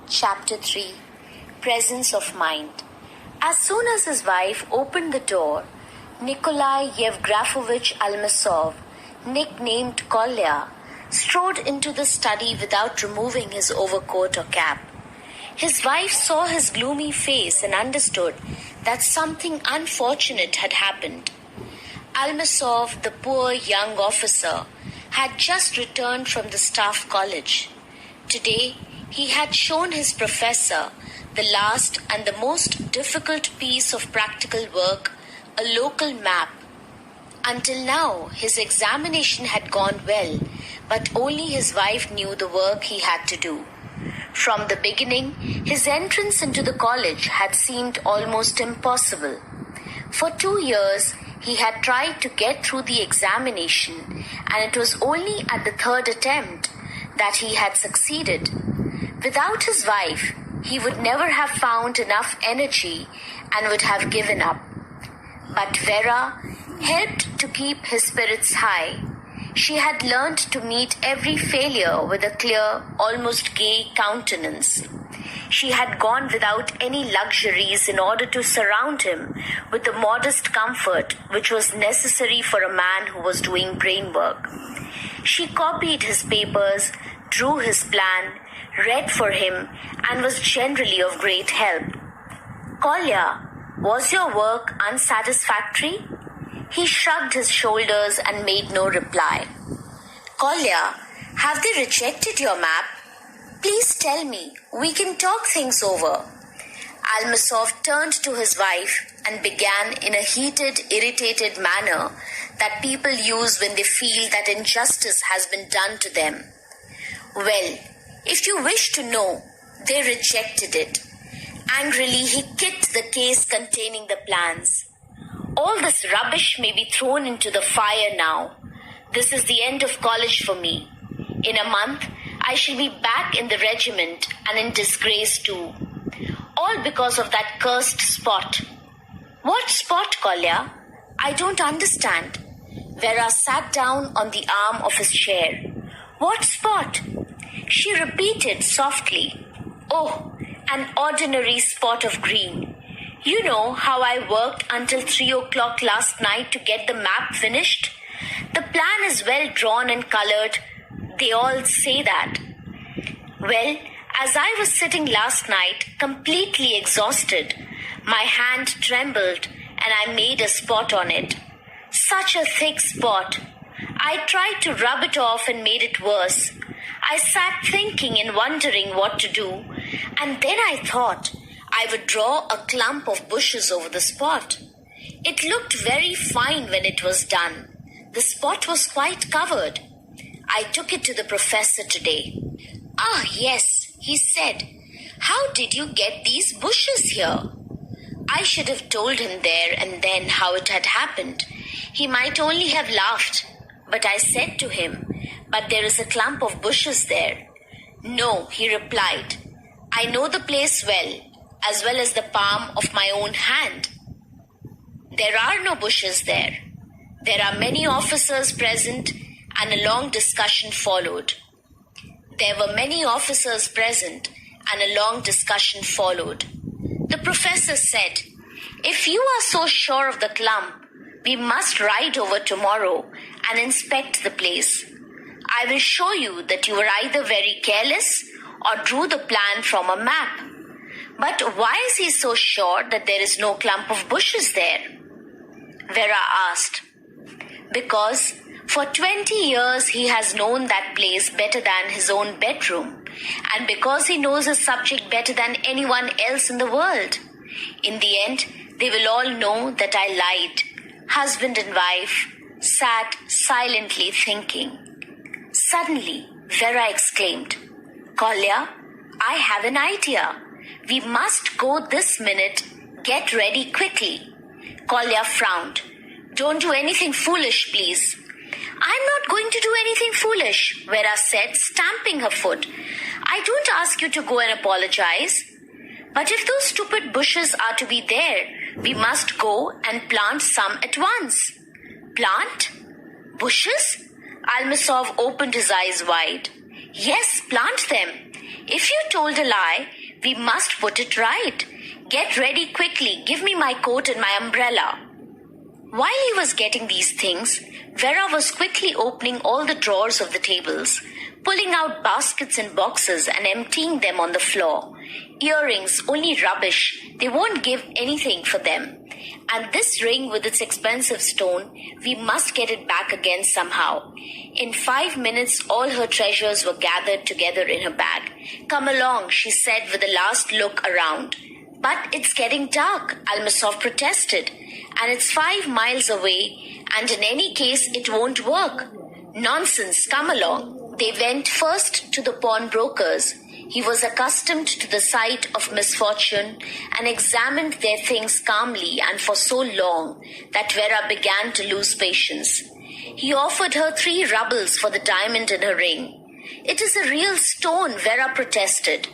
Chapter 3 Presence of Mind. As soon as his wife opened the door, Nikolai Yevgrafovich Almasov, nicknamed Kolya, strode into the study without removing his overcoat or cap. His wife saw his gloomy face and understood that something unfortunate had happened. Almasov, the poor young officer, had just returned from the staff college. Today, he had shown his professor the last and the most difficult piece of practical work, a local map. Until now, his examination had gone well, but only his wife knew the work he had to do. From the beginning, his entrance into the college had seemed almost impossible. For 2 years, he had tried to get through the examination, and it was only at the third attempt that he had succeeded. Without his wife, he would never have found enough energy and would have given up. But Vera helped to keep his spirits high. She had learned to meet every failure with a clear, almost gay countenance. She had gone without any luxuries in order to surround him with the modest comfort which was necessary for a man who was doing brain work. She copied his papers, drew his plan, read for him, and was generally of great help. Kolya, was your work unsatisfactory? He shrugged his shoulders and made no reply. Kolya, have they rejected your map? Please tell me, we can talk things over. Almasov turned to his wife and began in a heated, irritated manner that people use when they feel that injustice has been done to them. Well, if you wish to know, they rejected it. Angrily, he kicked the case containing the plans. All this rubbish may be thrown into the fire now. This is the end of college for me. In a month, I shall be back in the regiment and in disgrace too. All because of that cursed Spot. What Spot, Kolya? I don't understand. Vera sat down on the arm of his chair. What Spot? She repeated softly. Oh, an ordinary spot of green. You know how I worked until 3 o'clock last night to get the map finished? The plan is well drawn and colored. They all say that. Well, as I was sitting last night, completely exhausted, my hand trembled and I made a spot on it. Such a thick spot. I tried to rub it off and made it worse. I sat thinking and wondering what to do, and then I thought I would draw a clump of bushes over the spot. It looked very fine when it was done. The spot was quite covered. I took it to the professor today. Ah, yes, he said. How did you get these bushes here? I should have told him there and then how it had happened. He might only have laughed, but I said to him, but there is a clump of bushes there. No, he replied. I know the place well as the palm of my own hand. There are no bushes there. There are many officers present, and a long discussion followed. There were many officers present, and a long discussion followed. The professor said, if you are so sure of the clump, we must ride over tomorrow and inspect the place. I will show you that you were either very careless or drew the plan from a map. But why is he so sure that there is no clump of bushes there? Vera asked. Because for 20 years he has known that place better than his own bedroom, and because he knows his subject better than anyone else in the world. In the end, they will all know that I lied. Husband and wife sat silently thinking. Suddenly, Vera exclaimed, Kolya, I have an idea. We must go this minute. Get ready quickly. Kolya frowned. Don't do anything foolish, please. I'm not going to do anything foolish, Vera said, stamping her foot. I don't ask you to go and apologize. But if those stupid bushes are to be there, we must go and plant some at once. Plant? Bushes? Almasov opened his eyes wide. Yes, plant them. If you told a lie, we must put it right. Get ready quickly. Give me my coat and my umbrella. While he was getting these things, Vera was quickly opening all the drawers of the tables, pulling out baskets and boxes and emptying them on the floor. Earrings, only rubbish. They won't give anything for them. And this ring with its expensive stone, we must get it back again somehow. In 5 minutes, all her treasures were gathered together in her bag. Come along, she said with a last look around. But it's getting dark, Almasov protested, and it's 5 miles away, and in any case, it won't work. Nonsense, come along. They went first to the pawnbroker's. He was accustomed to the sight of misfortune and examined their things calmly and for so long that Vera began to lose patience. He offered her 3 rubles for the diamond in her ring. It is a real stone, Vera protested.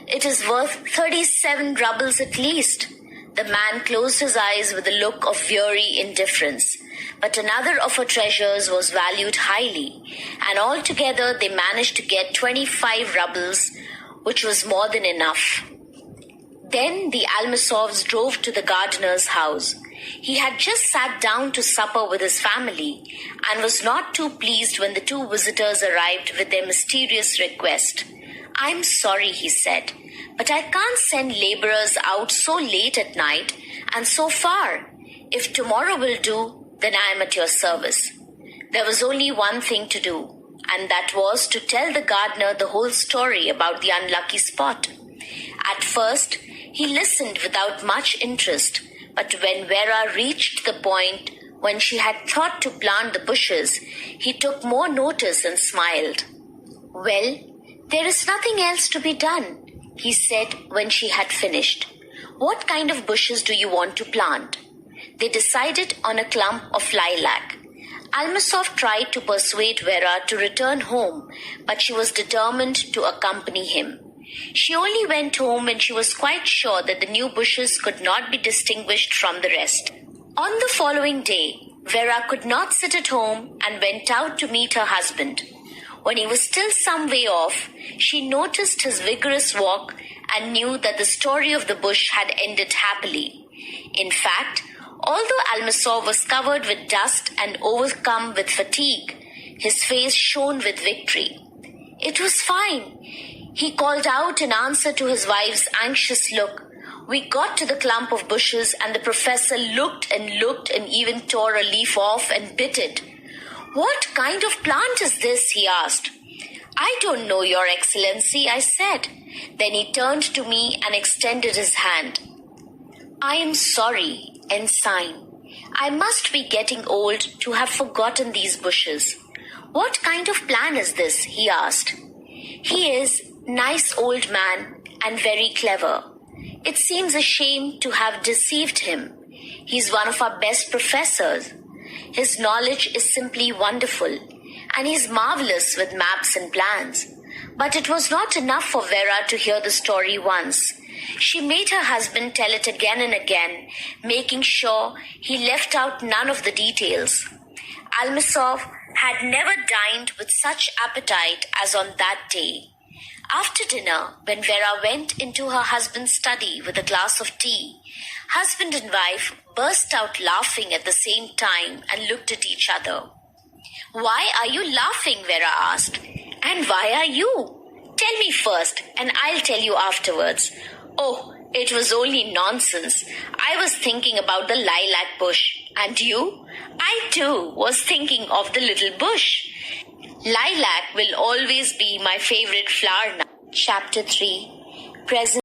It is worth 37 rubles at least. The man closed his eyes with a look of weary indifference. But another of her treasures was valued highly, and altogether they managed to get 25 rubles, which was more than enough. Then the Almasovs drove to the gardener's house. He had just sat down to supper with his family and was not too pleased when the 2 visitors arrived with their mysterious request. "I'm sorry," he said, "but I can't send laborers out so late at night and so far. If tomorrow will do, then I am at your service." There was only one thing to do, and that was to tell the gardener the whole story about the unlucky spot. At first, he listened without much interest, but when Vera reached the point when she had thought to plant the bushes, he took more notice and smiled. "Well, there is nothing else to be done," he said when she had finished. "What kind of bushes do you want to plant?" They decided on a clump of lilac. Almasov tried to persuade Vera to return home, but she was determined to accompany him. She only went home when she was quite sure that the new bushes could not be distinguished from the rest. On the following day, Vera could not sit at home and went out to meet her husband. When he was still some way off, she noticed his vigorous walk and knew that the story of the bush had ended happily. In fact, although Almasov was covered with dust and overcome with fatigue, his face shone with victory. "It was fine," he called out in answer to his wife's anxious look. "We got to the clump of bushes and the professor looked and even tore a leaf off and bit it. 'What kind of plant is this?' he asked. 'I don't know, Your Excellency,' I said. Then he turned to me and extended his hand. 'I am sorry, Ensign. I must be getting old to have forgotten these bushes. What kind of plant is this?' he asked. 'He is nice old man and very clever. It seems a shame to have deceived him. He's one of our best professors. His knowledge is simply wonderful, and he's marvelous with maps and plans.' But it was not enough for Vera to hear the story once. She made her husband tell it again and again, making sure he left out none of the details. Almasov had never dined with such appetite as on that day. After dinner, when Vera went into her husband's study with a glass of tea, husband and wife burst out laughing at the same time and looked at each other. "Why are you laughing?" Vera asked. "And why are you? Tell me first, and I'll tell you afterwards." "Oh, it was only nonsense. I was thinking about the lilac bush. And you?" "I too was thinking of the little bush. Lilac will always be my favorite flower now." Chapter 3. Presents